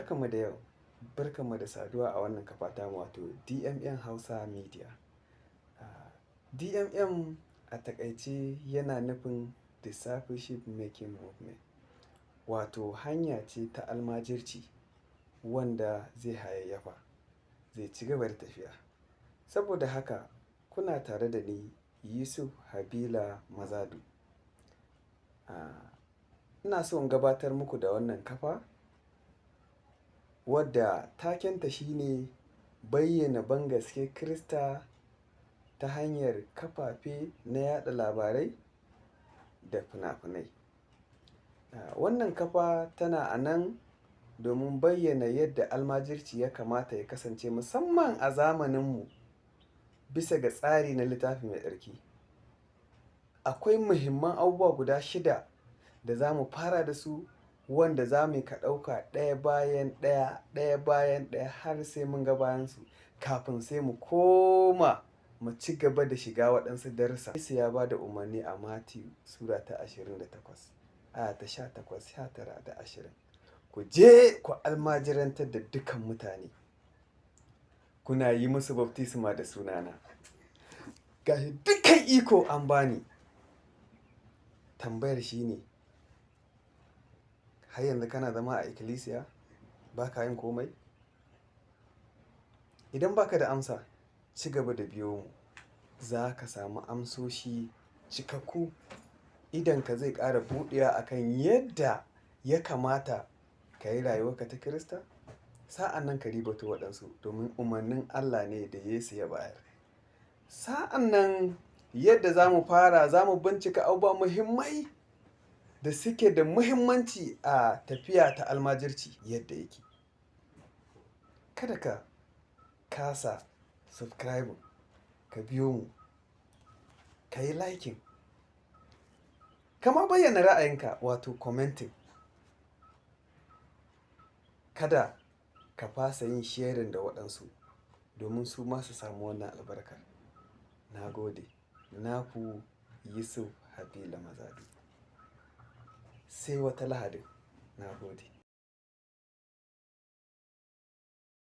Barkanmu da yau, barkanmu da saduwa a wannan kafa tamu wato DMM Hausa Media. DMM a taƙaice yana nufin Discipleship Making Movement, wato hanya ce ta almajirci wanda zai hayayyafa, zai ci gaba da tafiya. Saboda haka kuna tare da ni Yusuf Habila Mazadu. Ina so in gabatar muku da wannan kafa wadda takenta shine bayyana bangaskiyar Kirista ta hanyar kafafe na yaɗa labarai da fina-finai. Wannan kafa tana a nan domin bayyana yadda almajirci ya kamata ya kasance musamman a zamaninmu bisa ga tsari na Littafi Mai Tsarki. Akwai muhimman abubuwa guda 6 da za mu fara da su wanda za mu ka ɗauka ɗaya bayan ɗaya, ɗaya bayan ɗaya har sai mun ga bayansu kafin sai mu koma mu ci gaba da shiga waɗansu darussa. Yesu ya ba da umarni a Matiyu Sura ta 28, aya ta 18, 19 da 20. Ku je ku almajirantar da dukan mutane, kuna yi musu baftisma da sunana. Ga shi dukan iko an bani. Tambayar shi ne, har yanzu kana zama a ikkilisiya ba ka yin komai? Idan ba ka da amsa, ci gaba da biyo mu. Za ka samu amsoshi cikakku. Idonka zai ƙara buɗewa a kan yadda ya kamata ka yi rayuwarka ta Kirista. Sa'an nan ka ribato waɗansu domin umarnin Allah ne da Yesu ya bayar. Sa'an nan yadda za mu fara, za mu bincika abubuwa muhimmai da suke da muhimmanci a tafiya ta almajirci yadda yake. Kada ka kasa subscribing, ka biyo mu, ka yi liking, ka ma bayyana ra'ayinka wato commenting. Kada ka fasa yin sharing da waɗansu domin su ma su samu wannan albarkar. Na gode. Naku Yusuf Habila Mazadu. Sai wata Lahadin. Na gode.